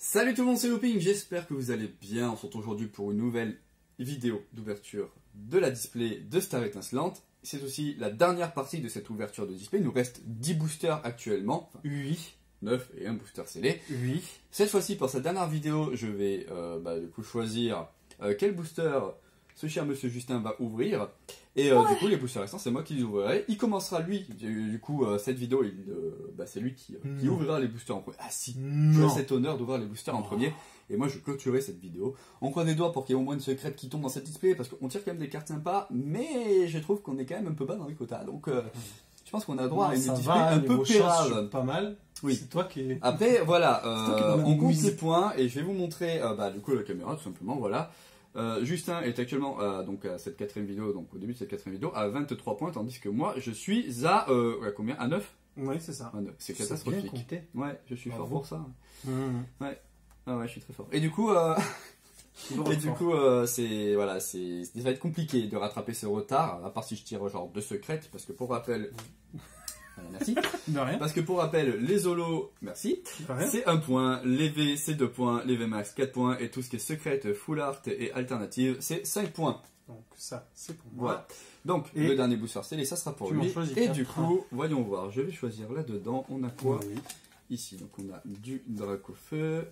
Salut tout le monde, c'est Looping, j'espère que vous allez bien. On se retrouve aujourd'hui pour une nouvelle vidéo d'ouverture de la display de Star Étincelante. C'est aussi la dernière partie de cette ouverture de display. Il nous reste 10 boosters actuellement. Enfin, 8, 9 et un booster scellé. 8. Cette fois-ci, pour cette dernière vidéo, je vais du coup choisir quel booster ce cher monsieur Justin va ouvrir. Et du coup, les boosters restants, c'est moi qui les ouvrirai. Il commencera lui, du coup, cette vidéo, c'est lui qui ouvrira les boosters en premier. Ah si, j'ai cet honneur d'ouvrir les boosters en premier. Et moi, je clôturerai cette vidéo. On croise les doigts pour qu'il y ait au moins une secrète qui tombe dans cette display, parce qu'on tire quand même des cartes sympas, mais je trouve qu'on est quand même un peu bas dans les quotas. Donc, je pense qu'on a droit à une display un peu pérave. Pas mal. Oui. C'est toi qui. Après, voilà, on compte les points et je vais vous montrer, du coup, la caméra, tout simplement, voilà. Justin est actuellement donc à cette quatrième vidéo, donc au début de cette quatrième vidéo, à 23 points, tandis que moi je suis à combien? À 9? Oui, c'est ça. C'est catastrophique. Ouais, je suis fort pour ça. Ouais. Ah ouais, je suis très fort. Et du coup, c'est voilà, ça va être compliqué de rattraper ce retard, à part si je tire genre 2 secrètes, parce que pour rappel. Merci. De rien. Parce que pour rappel, les holos, merci, c'est 1 point, les V c'est 2 points, les V max 4 points, et tout ce qui est secrète, full art et alternative, c'est 5 points. Donc ça, c'est pour moi. Voilà. Donc le dernier booster scellé, ça sera pour lui. Et du coup, voyons voir, je vais choisir là-dedans, on a quoi ici? Donc on a du Dracofeu,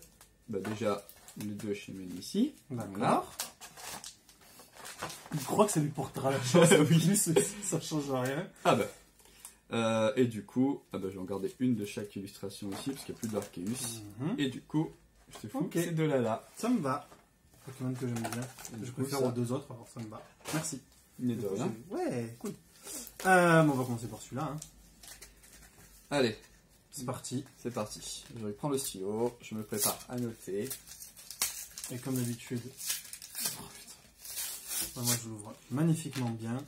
déjà les 2 chemins ici. D'accord. Il croit que ça lui portera la chance, oui. Ça change rien. Ah bah. Et du coup, je vais en garder une de chaque illustration ici, parce qu'il n'y a plus d'Arceus. Et du coup, je te fous ces deux là. Ça me va. Pokémon que j'aime bien. Je préfère aux 2 autres, alors ça me va. Merci. Ni de rien. Ouais, cool. On va commencer par celui-là. Hein. Allez. C'est parti. C'est parti. Je reprends le stylo, je me prépare à noter. Et comme d'habitude, moi je l'ouvre magnifiquement bien.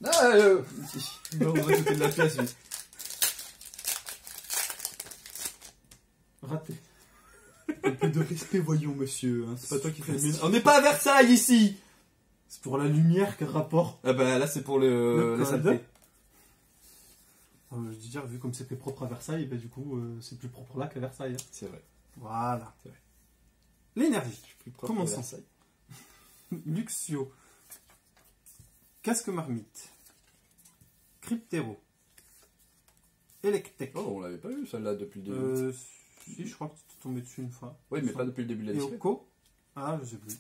Ah, il va ouvrir côté de la pièce, lui. Raté. Un peu de respect, voyons, monsieur. Hein. C'est pas toi qui fais le... On n'est pas à Versailles, ici. C'est pour la lumière, quel rapport? Ah bah là, c'est pour la saleté. Je veux dire, vu comme c'était propre à Versailles, du coup, c'est plus propre là qu'à Versailles. Hein. C'est vrai. Voilà. Vrai. L'énergie. Commençons. Luxio. Casque marmite. Cryptero. Electek. Oh, on l'avait pas vu celle-là depuis le début. Si, je crois que tu es tombé dessus une fois. Oui, mais pas depuis le début de la display. Eoko. Ah, je sais plus.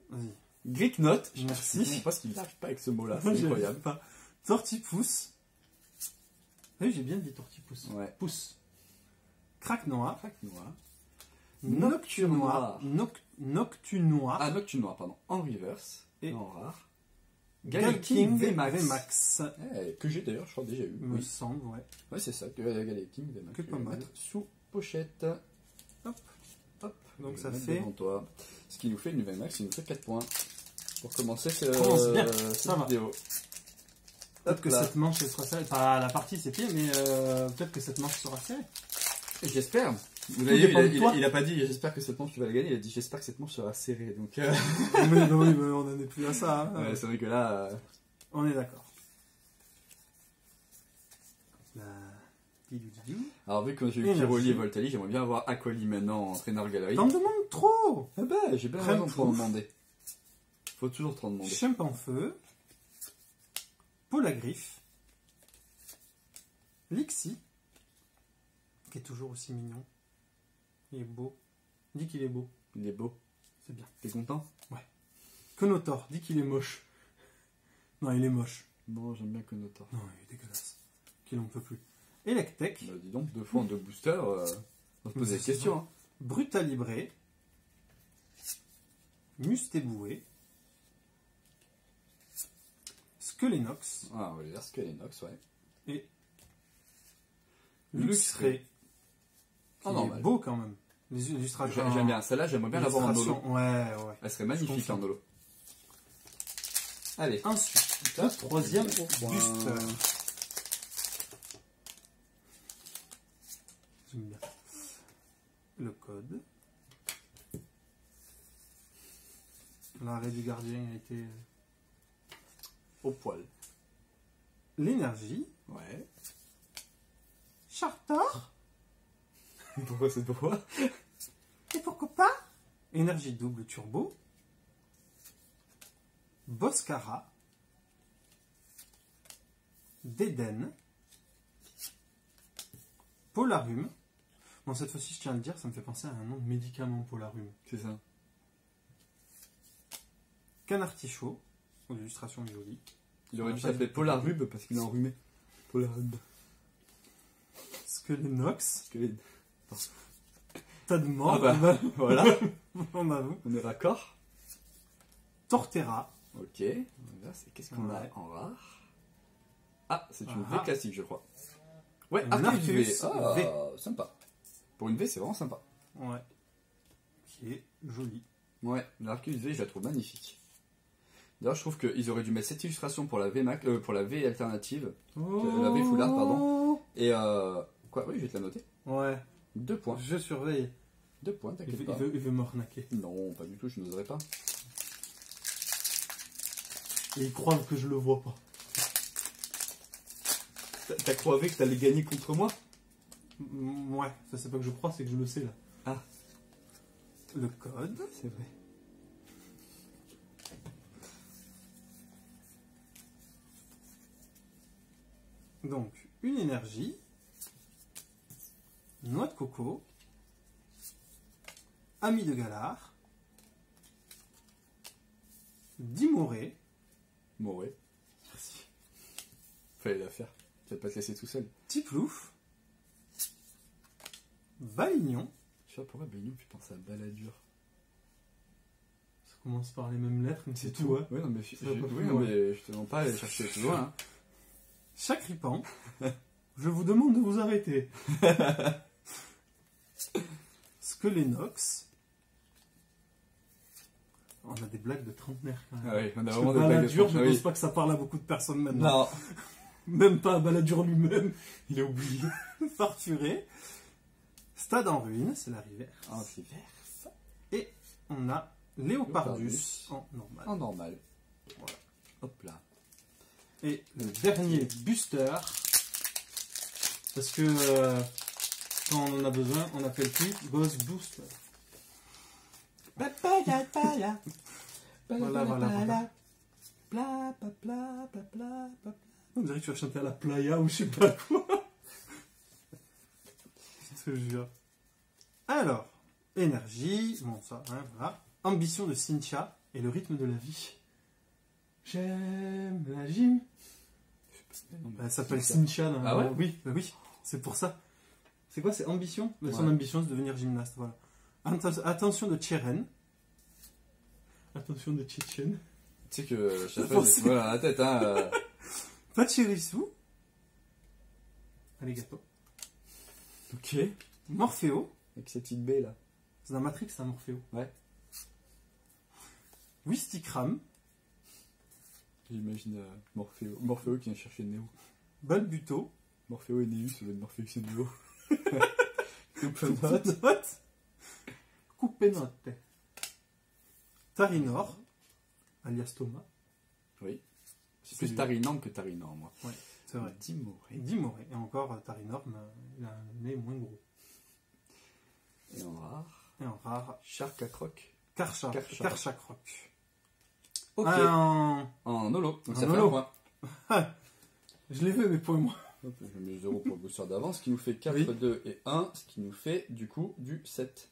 Vas-y. Greek Note. Merci. Je sais pas ce qu'il n'arrive pas avec ce mot-là. C'est incroyable. Pas. Tortipousse. Oui, j'ai bien dit tortipousse. Ouais. Pousse. Crack noir. Nocturnoir. Nocturnoir. Ah, Nocturnoir, pardon. En reverse. Et en rare. Galking VMAX. VMAX. Que j'ai d'ailleurs, je crois, déjà eu. Me semble, ouais. Ouais, c'est ça, Galking VMAX. Que pas mal. Sous pochette. Hop. Hop. Donc ça fait. Toi. Ce qui nous fait une VMAX, il nous fait 4 points. Pour commencer cette vidéo. Peut-être que cette manche sera serrée. Pas la partie c'est pire, mais peut-être que cette manche sera serrée. J'espère. Vous voyez, il a pas dit j'espère que cette manche tu vas la gagner, il a dit j'espère que cette manche sera serrée. Donc oui, mais on n'en est plus à ça. Hein. Ouais, c'est vrai que là. On est d'accord. Alors vu que j'ai eu Pyroli et Voltali, j'aimerais bien avoir Aquali maintenant en traîneur galerie. T'en demandes trop. Ah bah j'ai bien raison de t'en demander. Faut toujours t'en demander. Chimpanfeu. Polagriffe. Lixi. Qui est toujours aussi mignon. Il est beau. Dis qu'il est beau. Il est beau. C'est bien. T'es content? Ouais. Konotor. Dis qu'il est moche. Non, il est moche. Bon, j'aime bien Konotor. Non, il est dégueulasse. Qu'il en peut plus. Electek. Bah dis donc, 2 fois en 2 boosters, on se pose des questions. Hein. Brutalibré. Mustéboué. Skelenox. Ah, on va dire Skelenox, ouais. Et Luxray. Qui est beau quand même. Les illustrations. J'aime bien. Celle-là, j'aimerais bien l'avoir en holo. Ouais. Elle serait magnifique en holo. Allez. Ensuite, le troisième booster. J'aime bien. Le code. L'arrêt du gardien a été au poil. L'énergie. Ouais. Charter. Pourquoi cette voix? Et pourquoi pas énergie double turbo, Boscara, Déden, Polarium. Bon, cette fois-ci, je tiens à le dire, ça me fait penser à un nom de médicament, Polarium. C'est ça. Canartichaud, aux illustrations jolies. Il aurait dû s'appeler Polarube parce qu'il est enrhumé. Polarube. Skelenox, Que- tas de mort. Ah bah, voilà. On avoue. On est raccord. Torterra, Ok. Là, qu'est-ce qu'on a Ouais. en rare? Ah, c'est une Ah. V classique, je crois. Ouais, Une Arceus V. Arceus Ah, V. sympa. Pour une V, c'est vraiment sympa. ouais, qui est jolie. Ouais, l'Arceus V, je la trouve magnifique. D'ailleurs, je trouve qu'ils auraient dû mettre cette illustration pour la V, pour la V alternative. La V foulard, pardon. Et quoi? Oui, je vais te la noter. Ouais, 2 points. je surveille. 2 points, Il t'inquiète veut, pas. il veut m'arnaquer. Non, pas du tout, je n'oserais pas. Et ils croient que je le vois pas. T'as croyé que t'allais gagner contre moi? Ouais, ça c'est pas que je crois, c'est que je le sais là. Ah. Le code. C'est vrai. Donc, une énergie. Noix de coco. Ami de Galar. Dimoré. Moré. Merci. Fallait la faire. Tu vas pas te laisser tout seul. Tiplouf. Balignon. Je sais pas pourquoi Baignou, tu penses à Balladur. Ça commence par les mêmes lettres, mais c'est tout. Hein. Oui, non, mais, Ça va pas oui, plus non, loin. mais je te demande pas à aller chercher plus loin. Hein. Chacripan. Je vous demande de vous arrêter. Skelenox. On a des blagues de trentenaire quand même. Ah oui, on a Parce vraiment que des blagues de Balladur, je franchement, ne pense oui. pas que ça parle à beaucoup de personnes maintenant. Non, Même pas à Balladur lui-même. il est oublié. Farfuré. Stade en ruine, c'est la rivière. Ah, c'est vert. Et on a Léopardus Léopardus. en normal. En normal. Voilà. Hop là. Et le dernier booster, parce que quand on en a besoin, on appelle plus Boss Booster. Voilà. On dirait que tu vas chanter à la playa ou je sais pas quoi. Je te jure. Alors, énergie, bon ça, hein, voilà. Ambition de Cynthia et le rythme de la vie. J'aime la gym. Elle s'appelle Cynthia. Dans Ah ouais? Oui, bah oui, c'est pour ça. C'est quoi, c'est ambition? Bah, son Ouais. ambition, c'est de devenir gymnaste, voilà. Attention de Tcheren. Attention de Tchétchène. Tu sais que chaque Je fois, pensais- j'ai voilà la tête, hein. Pachirisu. Alligato. Ok. Morpheo. Avec cette petite baie là. C'est dans Matrix, c'est un Morpheo. Ouais. Wistikram. J'imagine Morpheo qui vient chercher Néo. Balbuto. Morpheo et Néus, ça va être Morpheo et Néo. Coupenote. Coupenote. Tarinor. Alias Thomas. Oui. C'est C'est plus lui. Tarinor que Tarinor, moi. Ouais, c'est vrai. Dimoré. Dimoré. Et encore, Tarinor, mais il a un nez moins gros. Et en rare, Et en rare, Shark à croc. Karcha. Karcha. Karchakroc. Ok. En holo. Donc En ça fait holo. un point. Je l'ai vu, mes points, moi. Hop, je mets 0 pour le booster d'avance, ce qui nous fait 4, Oui. 2 et 1, ce qui nous fait du coup du 7.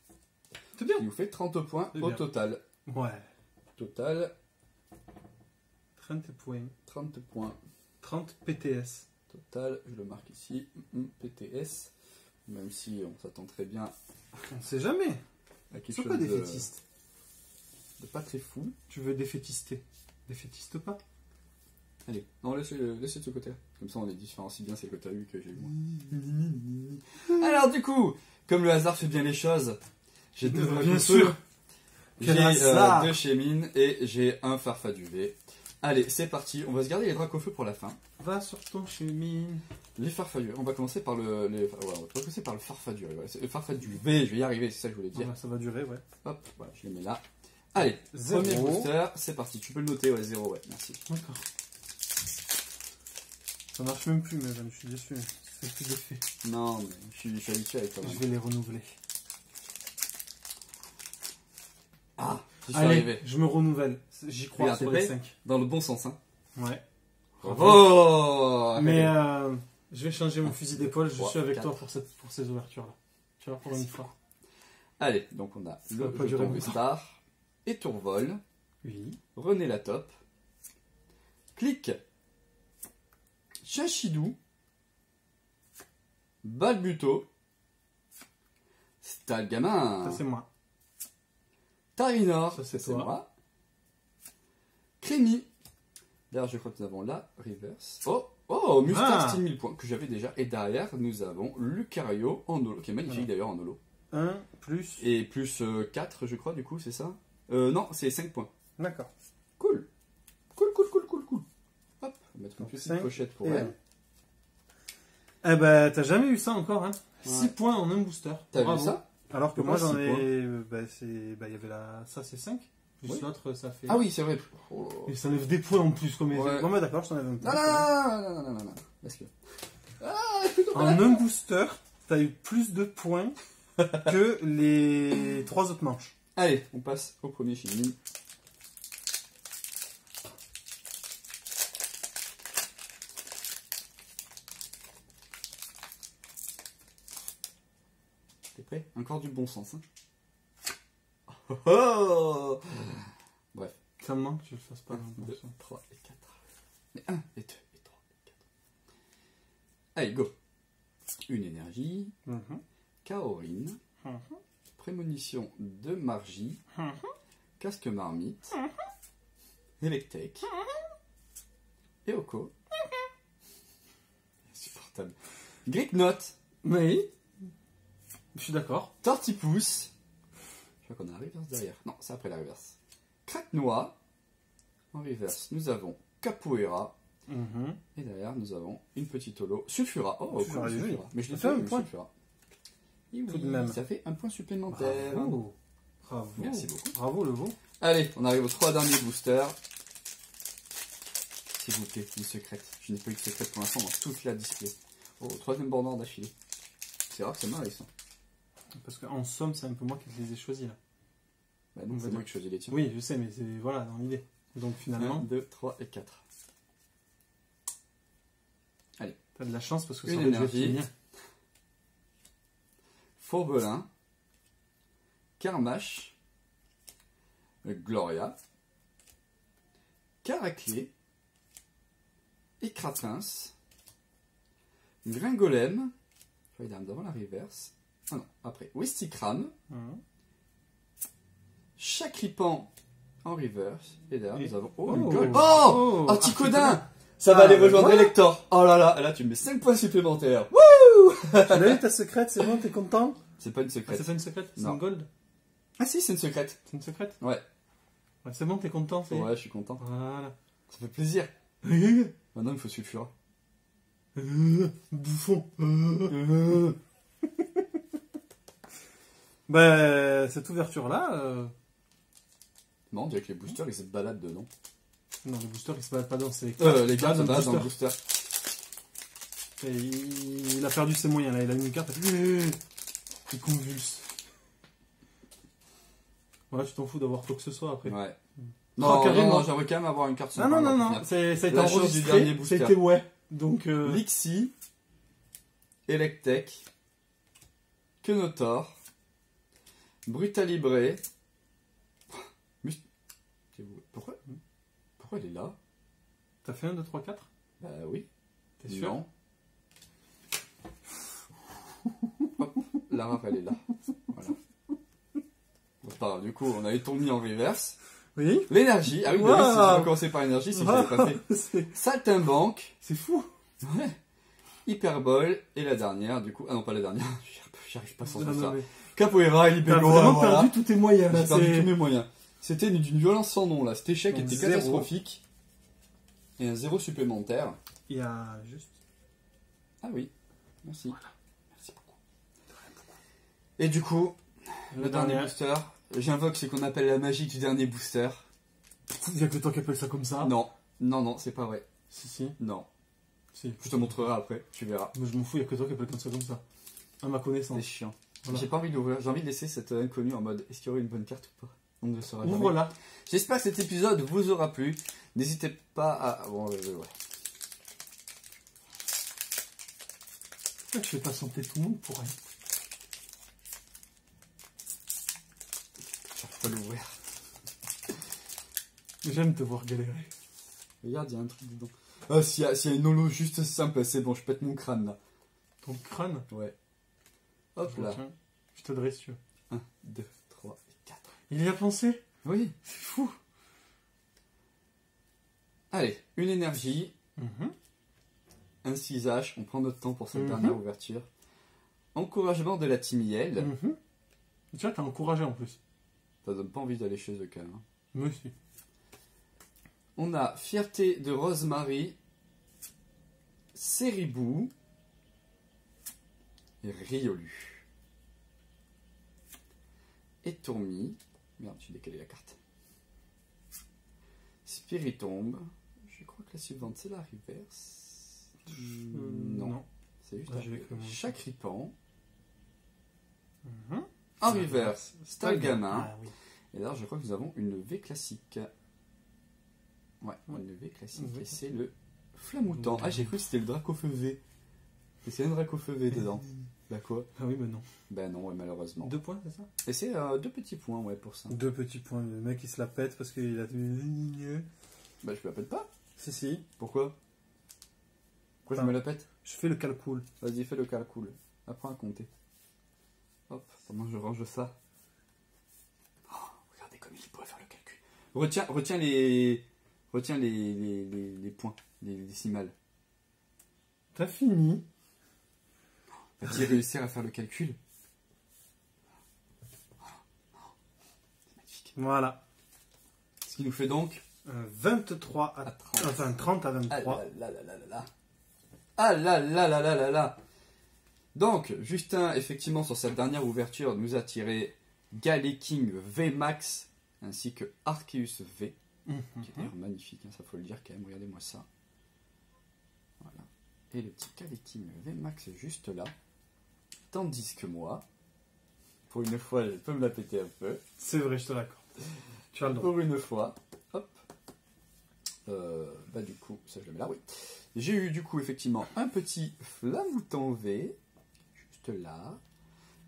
C'est Ce qui nous fait 30 points C'est au bien. total. Ouais. Total, 30 points. 30 points. 30 PTS. Total, je le marque ici, PTS. Même si on s'attend très bien On ne sait jamais. à quelque Sois chose pas défaitiste. de pas très fou. Tu veux défaitister. Défaitiste pas. Allez, non, laissez de ce côté-là. Comme ça, on les différencie bien, c'est que t'as eu que j'ai eu moi. Alors, du coup, comme le hasard fait bien les choses, j'ai deux Bien Rakuto, sûr. j'ai Quel hasard. 2 Chémine et j'ai un Farfaduvé. Allez, c'est parti. On va se garder les Dracofeu pour la fin. Va sur ton chemin. Les Farfadurés. On va commencer par le Farfaduré. Voilà. C'est le Farfaduvé, je vais y arriver, c'est ça que je voulais dire. Ah, ça va durer, ouais. Hop, voilà, je les mets là. Allez, Zéro. premier booster, c'est parti. Tu peux le noter, ouais, 0, ouais, merci. D'accord. Ça marche même plus, mais je suis déçu. C'est plus d'effet. Non, mais je suis habitué avec toi. Je vais les renouveler. Ah, j'y suis Allez, arrivé. je me renouvelle. J'y crois Bien, sur t'es les prêt 5. Dans le bon sens, hein. Ouais. Oh Mais je vais changer mon fusil d'épaule. Je 3, suis avec 4. toi pour ces ouvertures-là. Tu vois, pour une fois. Allez, donc on a va pas le durer jeton longtemps. Star et Tourvol. Oui. René la top. Clic. Chachidou. Balbuto. Stalgamin. Ça, c'est moi. Tarinor. Ça, c'est c'est toi. moi. Crémy. D'ailleurs, je crois que nous avons la reverse. Oh, Mustang style 1000 points que j'avais déjà. Et derrière, nous avons Lucario en holo, qui est magnifique d'ailleurs en holo. 1 plus. Et plus 4, je crois, du coup, c'est ça Non, c'est 5 points. D'accord. Cool. Hop, on va mettre une petite 5 pochette pour et elle. Eh ben, t'as jamais eu ça encore, hein. Ouais. 6 points en un booster. T'as vu Bravo. ça? Alors que Pourquoi moi, j'en 6 ai. Ça, c'est 5. Plus Oui. l'autre, ça fait. Ah oui, c'est vrai. Oh. Et ça enlève des points en plus, comme Ouais. Bon, bah d'accord, je t'enlève un point. Non. Laisse-le. En un booster, t'as eu plus de points que les 3 autres manches. Allez, on passe au premier Shiny. T'es prêt? Encore du bon sens. Hein. Oh Bref. Ça me manque que tu le fasses pas. 1, dans le 2, bon sens. 3 et 4. Et 1 et 2 et 3 et 4. Allez, go. Une énergie. Mhm. Kaorin. Mhm. Prémonition de Margie. Mhm. Casque marmite. Electek. Eoko. Insupportable. Gricknote. Oui. Je suis d'accord. Tortipousse. Je crois qu'on a la reverse derrière. Non, c'est après la reverse. Craque-noix. En reverse, nous avons Capoeira. Mhm. Et derrière, nous avons une petite holo. Sulfura. Oh, Sulfura, cool, oui. Sulfura. Mais je l'ai Ça fait fait un le point. Sulfura. Et Tout oui, de même. ça fait un point supplémentaire. Bravo. Bravo. Merci beaucoup. Bravo, le veau. Allez, on arrive aux 3 derniers boosters. S'il vous plaît, une secrète. Je n'ai pas eu de secrète pour l'instant dans toute la display. Oh, troisième border d'affilée. C'est rare que c'est marrant, ça. Parce qu'en somme, c'est un peu moi qui les ai choisis là. Bah non, On va c'est moi dire. qui choisis les tiens. Oui, je sais, mais c'est voilà dans l'idée. Donc 1, finalement, 2, 3 et 4. t'as de la chance parce que ça Une aurait dû être énergie. mien. Fourbelin. Carmache. Gloria. Caraclé. Écrapince. Gringolem. Je crois qu'il y a avant la reverse. Ah non, après. Wistikram. Mhm. Chacripan en reverse. Et derrière, Et- nous avons. Oh, une gold. oh, Oh, Articodin. Ça va Ah, aller rejoindre voilà. Elector. Oh là, tu me mets 5 points supplémentaires. Tu l'as eu ta secrète, c'est bon, t'es content? C'est pas une Ah, secrète. c'est pas une secrète? C'est Non. une gold? Ah si, c'est une secrète. C'est une secrète? Ouais. Ouais, c'est bon, t'es content? Ouais, je suis content. Voilà. Ça fait plaisir. Maintenant, il faut Sulfura. Bouffon. Bah, cette ouverture-là, Non, on dirait que les boosters, ils se baladent dedans. non, le booster il se balade pas dans ses Les cartes cartes se dans le baladent dans le booster. booster. Et il a perdu ses moyens là, il a mis une carte, il convulse. Voilà, tu t'en fous d'avoir quoi que ce soit après. Ouais. Oh, Non, carrément. non, j'aimerais quand même avoir une carte Ah non, sympa, non, alors, non, au final. ça a été La chance du enregistré, dernier booster. c'était ouais. Donc, Lixi. Electek. Kenotor. Brutalibré. Pourquoi il est là? t'as fait 1, 2, 3, 4? Bah oui. T'es sûr? Non. Hop, la rare, elle est là. Voilà. Bon, c'est pas grave, du coup, on a eu ton mis en reverse. Oui. L'énergie. Ah oui, Wow. bah oui, si je veux commencer par l'énergie, si je l'avais pas fait. C'est Saltimbanque. fou. Ouais. Hyperbole. Et la dernière, du coup. Ah non, pas la dernière. J'arrive pas sans Non, ça. non, mais Capoeira, T'as Libello, vraiment voilà. perdu tous tes moyens là. J'ai perdu tous C'est mes moyens. C'était d'une violence sans nom là. Cet échec Donc, était 0. catastrophique. Et un 0 supplémentaire. Il y a juste. Ah oui. Merci. Merci beaucoup. Et du coup, le dernier booster. J'invoque ce qu'on appelle la magie du dernier booster. Il y a que toi qui appelle ça comme ça. Non, c'est pas vrai. Si, si. Non. Si. Je te montrerai après, tu verras. Mais je m'en fous, il n'y a que toi qui peux comme ça. À ma C'est connaissance. chiant. Voilà. J'ai pas envie d'ouvrir, j'ai envie de laisser cette inconnue en mode est-ce qu'il y aura une bonne carte ou pas? On ne le saura jamais. Ouvre-la. J'espère que cet épisode vous aura plu. N'hésitez pas à. Bon, ouais. Pourquoi tu fais pas santé tout le monde pour rien? J'arrive pas à l'ouvrir. J'aime te voir galérer. Regarde, il y a un truc dedans. Ah, s'il y a une holo juste simple, c'est bon, je pète mon crâne là. Ton crâne. Ouais. Hop là. Tiens, je te dresse, tu veux. 1, 2, 3 et 4. Il y a pensé? Oui. C'est fou. Allez, une énergie, un 6H, on prend notre temps pour cette dernière ouverture. Encouragement de la Timiel. Tu vois, t'as encouragé en plus. Ça donne pas envie d'aller chez eux quand même. Hein. Moi aussi. On a Fierté de Rosemary, Seribou et Riolu. Et Tourmi. Merde, j'ai décalé la carte. Spiritombe. Je crois que la suivante c'est la reverse. Non. C'est juste Chakripan. En reverse, Stalgamin. Ah, oui. Et là, je crois que nous avons une V classique. Ouais, une V classique. Et c'est le Flamoutant. Ah, j'ai cru que c'était le Dracofeu V. Et c'est un Dracofeu V dedans. Bah quoi? Ah oui, ben non. Ben non, ouais, malheureusement. 2 points, c'est ça? Et c'est 2 petits points, ouais, pour ça. 2 petits points. Le mec, il se la pète parce qu'il a... Bah, je me la pète pas. Si. Pourquoi? Pourquoi je me la pète? Je fais le calcul. Vas-y, fais le calcul. Apprends à compter. Hop, pendant que je range ça. Oh, regardez comme il pourrait faire le calcul. Retiens les points, les décimales. T'as fini. Vas-y, réussir à faire le calcul. C'est magnifique. Voilà. Ce qui nous fait donc 23 à 30. Enfin, 30 à 23. Ah là là là là là là. Donc, Justin, effectivement, sur cette dernière ouverture, nous a tiré Galeking V Max ainsi que Arceus V, qui est d'ailleurs magnifique, hein, ça faut le dire quand même, regardez-moi ça. Voilà. Et le petit Galeking V Max juste là. Tandis que moi, pour une fois, je peux me la péter un peu. C'est vrai, je te l'accorde. Tu as le droit. Pour une fois, hop. Bah du coup, ça je le mets là, oui. J'ai eu du coup effectivement un petit Flamoutant V, juste là,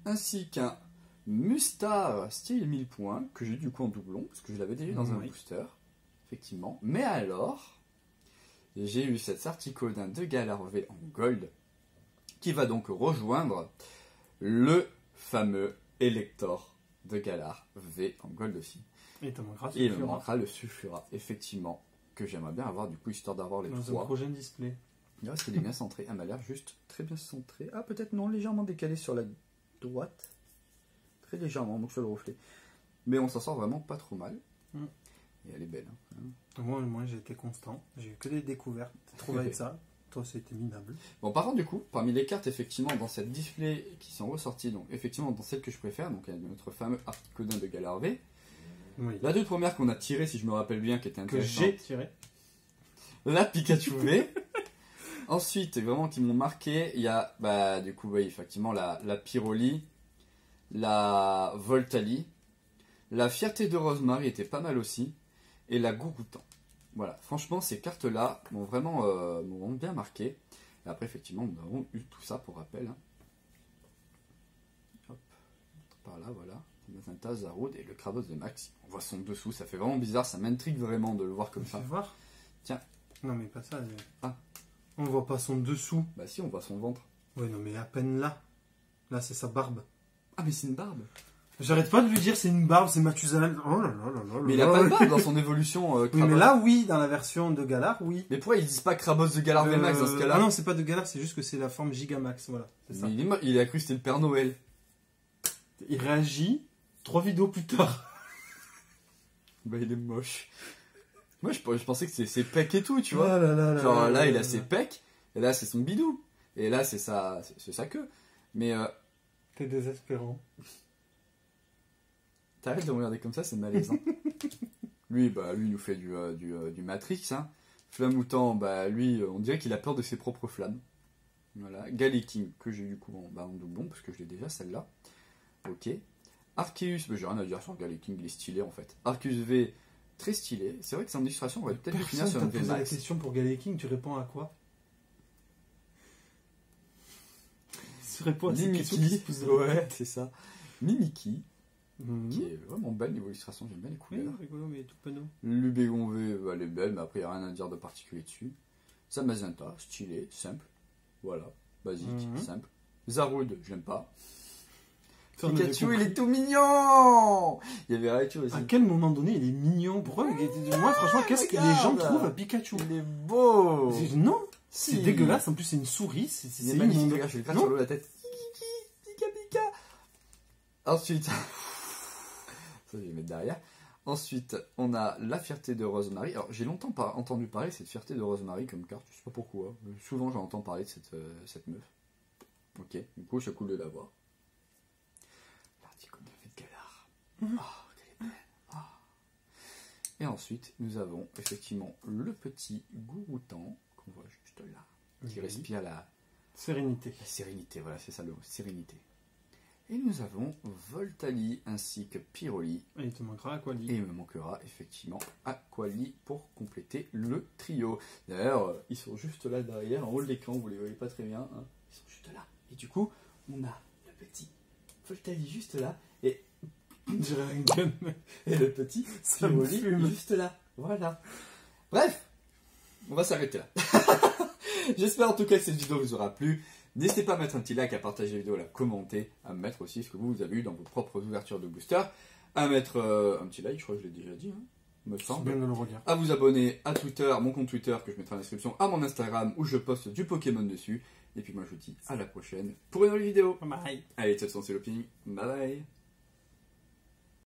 ainsi qu'un Mustar style 1000 points, que j'ai eu du coup en doublon, parce que je l'avais déjà eu dans un booster, effectivement. Mais alors, j'ai eu cette Sarticodin de Galar V en gold, qui va donc rejoindre le fameux Elector de Galar V en gold aussi. Et il me manquera le Sulfura, effectivement, que j'aimerais bien avoir du coup, histoire d'avoir les dans trois. un prochain display. Il reste qu'il est bien centré. Elle m'a l'air juste très bien centré. Ah, peut-être non, légèrement décalé sur la droite. Très légèrement, donc sur le reflet. Mais on s'en sort vraiment pas trop mal. Et elle est belle. Hein. Moi j'ai été constant. J'ai eu que des découvertes. Trouvé avec ça. Toi, c'était minable. Bon, par contre, du coup, parmi les cartes, effectivement, dans cette display qui sont ressorties, donc effectivement, dans celle que je préfère, donc il y a notre fameux Articodin de Galar V. Oui. La deux premières qu'on a tirées, si je me rappelle bien, qui était intéressante. Que j'ai tiré. La Pikachu V. Ensuite, vraiment, qui m'ont marqué, il y a, bah, du coup, oui, effectivement, la Pyroli, la Voltali, la Fierté de Rosemary était pas mal aussi, et la Gougoutan. Voilà, franchement, ces cartes-là m'ont vraiment bien marqué. Et après, effectivement, nous avons eu tout ça pour rappel. Hein. Hop, par là, voilà. Mazenta, Zaroud et le Kravos de Max. On voit son dessous, ça fait vraiment bizarre, ça m'intrigue vraiment de le voir comme ça. Tu voir? Tiens. Non, mais pas ça. Ah. On voit pas son dessous. Bah si, on voit son ventre. Ouais, non, mais à peine là. Là, c'est sa barbe. Ah, mais c'est une barbe. J'arrête pas de lui dire c'est une barbe, c'est Mathusalem. Oh là là là là. Mais il a pas de barbe dans son évolution. Oui, mais là, oui, dans la version de Galar, oui. Mais pourquoi ils disent pas Krabos de Galar VMAX dans ce cas-là? Ah non, c'est pas de Galar, c'est juste que c'est la forme Gigamax, voilà. C'est ça. Mais il a cru que c'était le Père Noël. Il réagit 3 vidéos plus tard. Bah, il est moche. Moi, je pensais que c'est pecs et tout, tu vois. Oh genre là, il a ses pecs, et là, c'est son bidou. Et là, c'est sa queue. Mais t'es désespérant. T'arrêtes de me regarder comme ça, c'est malaisant. lui, il nous fait du Matrix. Hein. Flamoutant, bah lui, on dirait qu'il a peur de ses propres flammes. Voilà. Galeking, que j'ai du coup en doublon, parce que je l'ai déjà celle-là. Ok. Arceus, bah, j'ai rien à dire sur Galeking, il est stylé en fait. Arceus V, très stylé. C'est vrai que son illustration, on va peut-être le finir sur Personne une t'a posé la VMAX. question pour Galeking, tu réponds à quoi? Tu réponds à cette question qui se pose. Ouais, c'est ça. Mimiki, Mhm. qui est vraiment belle niveau illustration, j'aime bien les Oui, couleurs. rigolo, mais tout panneau. Lubégon V, bah, elle est belle, mais après, il n'y a rien à dire de particulier dessus. Zamazenta, stylé, simple. Voilà, basique, Mhm. simple. Zarude, j'aime pas. Ça, on avait Pikachu, compris. il est tout mignon. Il y avait Raichu aussi. À quel moment donné il est mignon? Pourquoi moi franchement qu'est-ce que les gens regarde. trouvent à Pikachu? Il est beau. Non, Si. c'est dégueulasse. En plus c'est une souris. C'est Il est immonde. magnifique, regarde, je lui gratte Non. sur l'eau la tête. Pika Pika. Ensuite, ça je vais mettre derrière. Ensuite, on a la fierté de Rosemary. Alors, j'ai longtemps entendu parler de cette fierté de Rosemary comme carte, je sais pas pourquoi. Souvent, j'entends parler de cette meuf. Ok, du coup, c'est cool de la voir. L'articole de Galar. Oh, quelle est belle. Ah. Et ensuite, nous avons effectivement le petit Gouroutan, qu'on voit juste là, qui Oui. respire la Sérénité. sérénité. Voilà, c'est ça le mot, sérénité. Et nous avons Voltali ainsi que Pyroli. Et il te manquera Aquali. Et il me manquera effectivement Aquali pour compléter le trio. D'ailleurs, ils sont juste là derrière, en haut de l'écran, vous les voyez pas très bien. Hein. Ils sont juste là. Et du coup, on a le petit Voltali juste là. Et, On dirait un gun. et le petit Ça me Pyroli fume. juste là. Voilà. Bref, on va s'arrêter là. J'espère en tout cas que cette vidéo vous aura plu. N'hésitez pas à mettre un petit like, à partager la vidéo, à la commenter, à mettre aussi ce que vous avez eu dans vos propres ouvertures de booster, à mettre un petit like, je crois que je l'ai déjà dit, hein, me C'est semble. bien de le redire. À vous abonner à Twitter, mon compte Twitter que je mettrai en description, à mon Instagram où je poste du Pokémon dessus. Et puis moi je vous dis à la prochaine pour une nouvelle vidéo. Bye. Allez, ciao, c'est Loping. Bye bye.